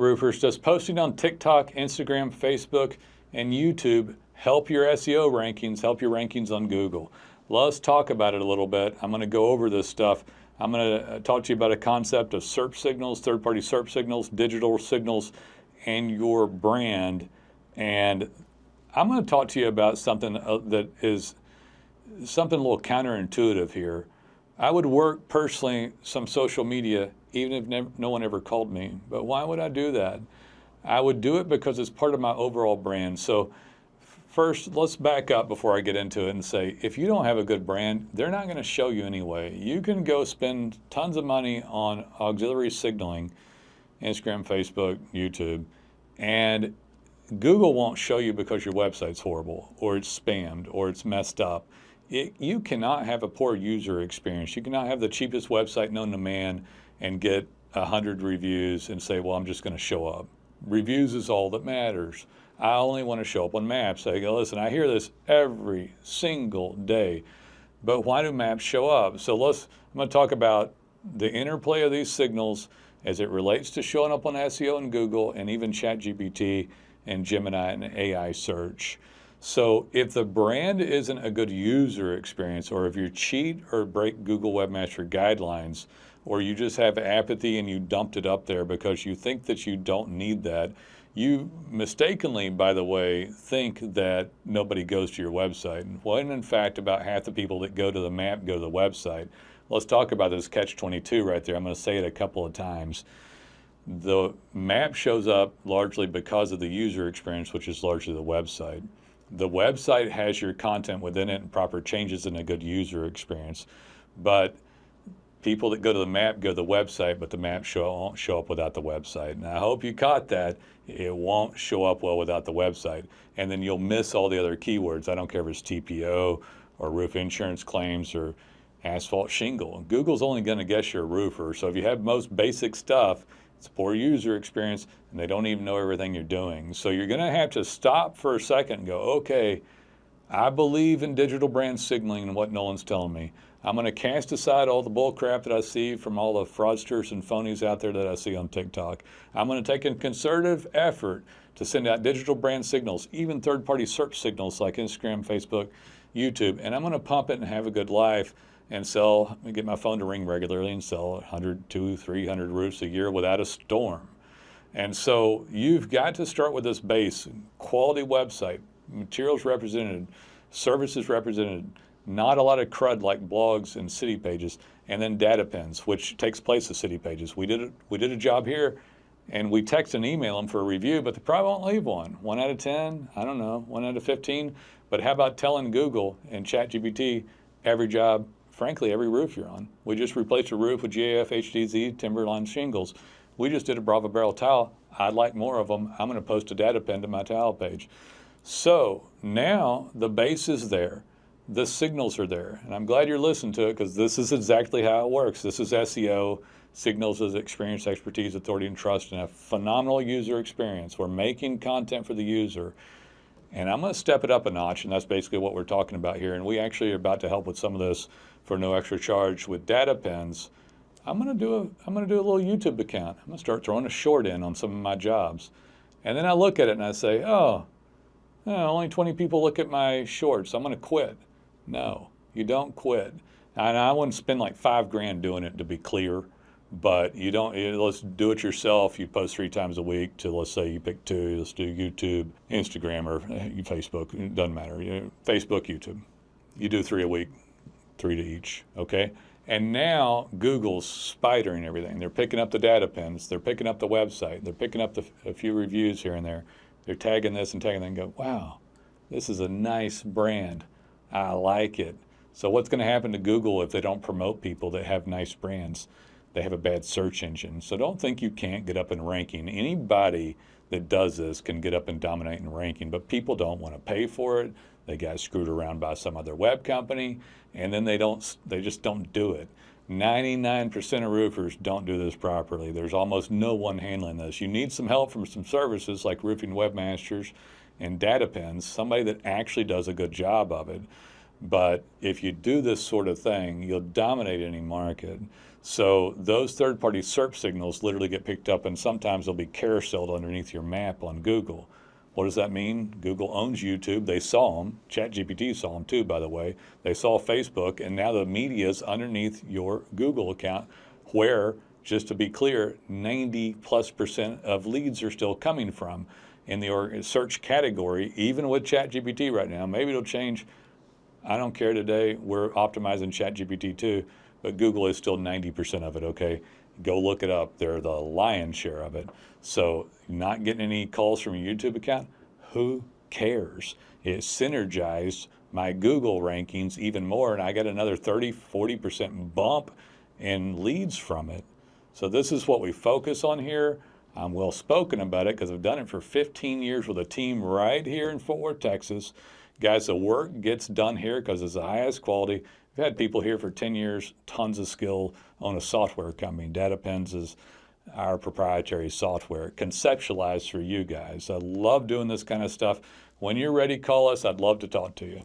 roofers, does posting on TikTok, Instagram, Facebook, and YouTube help your SEO rankings, help your rankings on Google? Let's talk about it a little bit. I'm going to go over this stuff. I'm going to talk to you about a concept of SERP signals, third-party SERP signals, digital signals, and your brand. And I'm going to talk to you about something that is something a little counterintuitive here. I would work personally some social media even if no one ever called me. But why would I do that? I would do it because it's part of my overall brand. So first, let's back up before I get into it and say, if you don't have a good brand, they're not going to show you anyway. You can go spend tons of money on auxiliary signaling, Instagram, Facebook, YouTube, and Google won't show you because your website's horrible, or it's spammed, or it's messed up. You cannot have a poor user experience. You cannot have the cheapest website known to man and get 100 reviews and say, well, I'm just going to show up. Reviews is all that matters. I only want to show up on maps. I go, listen, I hear this every single day, but why do maps show up? So I'm going to talk about the interplay of these signals as it relates to showing up on SEO and Google and even ChatGPT and Gemini and AI search. So if the brand isn't a good user experience, or if you cheat or break Google Webmaster guidelines, or you just have apathy and you dumped it up there because you think that you don't need that, you mistakenly, by the way, think that nobody goes to your website. When in fact, about half the people that go to the map go to the website. Let's talk about this catch-22 right there. I'm going to say it a couple of times. The map shows up largely because of the user experience, which is largely the website. The website has your content within it and proper changes in a good user experience. But people that go to the map go to the website, but the map won't show up without the website. And I hope you caught that. It won't show up well without the website. And then you'll miss all the other keywords. I don't care if it's TPO or roof insurance claims or asphalt shingle. Google's only going to guess you're a roofer. So if you have most basic stuff, it's a poor user experience, and they don't even know everything you're doing. So you're going to have to stop for a second and go, okay, I believe in digital brand signaling and what Nolan's telling me. I'm going to cast aside all the bull crap that I see from all the fraudsters and phonies out there that I see on TikTok. I'm going to take a concerted effort to send out digital brand signals, even third-party SERP signals like Instagram, Facebook, YouTube, and I'm going to pump it and have a good life and sell, get my phone to ring regularly and sell 100, 200, 300 roofs a year without a storm. And so you've got to start with this base, quality website, materials represented, services represented, not a lot of crud like blogs and city pages, and then DataPins, which takes place of city pages. We did a job here, and we text and email them for a review, but they probably won't leave one. 1 out of 10, I don't know, 1 out of 15. But how about telling Google and ChatGPT every job, frankly, every roof you're on? We just replaced a roof with GAF HDZ Timberline shingles. We just did a Bravo Barrel tile. I'd like more of them. I'm going to post a data pin to my tile page. So now the base is there. The signals are there. And I'm glad you're listening to it because this is exactly how it works. This is SEO. Signals is experience, expertise, authority, and trust, and a phenomenal user experience. We're making content for the user. And I'm going to step it up a notch, and that's basically what we're talking about here. And we actually are about to help with some of this for no extra charge with DataPins. I'm going to do a little YouTube account. I'm going to start throwing a short in on some of my jobs. And then I look at it and I say, oh, only 20 people look at my shorts. I'm going to quit. No, you don't quit. And I wouldn't spend like $5,000 doing it, to be clear. But you don't, let's do it yourself. You post 3 times a week to, let's say you pick 2, let's do YouTube, Instagram, or Facebook, it doesn't matter. Facebook, YouTube. You do 3 a week, 3 to each, okay? And now Google's spidering everything. They're picking up the data pins, they're picking up the website, they're picking up a few reviews here and there. They're tagging this and tagging that and go, wow, this is a nice brand. I like it. So what's going to happen to Google if they don't promote people that have nice brands? They have a bad search engine. So don't think you can't get up in ranking. Anybody that does this can get up and dominate in ranking, but people don't want to pay for it. They got screwed around by some other web company, and then they just don't do it. 99% of roofers don't do this properly. There's almost no one handling this. You need some help from some services like Roofing Webmasters and DataPins, somebody that actually does a good job of it. But if you do this sort of thing, you'll dominate any market. So those third-party SERP signals literally get picked up, and sometimes they'll be carouseled underneath your map on Google. What does that mean? Google owns YouTube. They saw them. ChatGPT saw them too, by the way. They saw Facebook, and now the media is underneath your Google account, where, just to be clear, 90+% of leads are still coming from in the search category, even with ChatGPT right now. Maybe it'll change. I don't care today. We're optimizing ChatGPT too, but Google is still 90% of it, okay? Go look it up. They're the lion's share of it. So not getting any calls from your YouTube account, who cares? It synergized my Google rankings even more, and I got another 30–40% bump in leads from it. So this is what we focus on here. I'm well spoken about it because I've done it for 15 years with a team right here in Fort Worth, Texas. Guys, the work gets done here because it's the highest quality. We've had people here for 10 years, tons of skill on a software company. DataPins is our proprietary software, conceptualized for you guys. I love doing this kind of stuff. When you're ready, call us. I'd love to talk to you.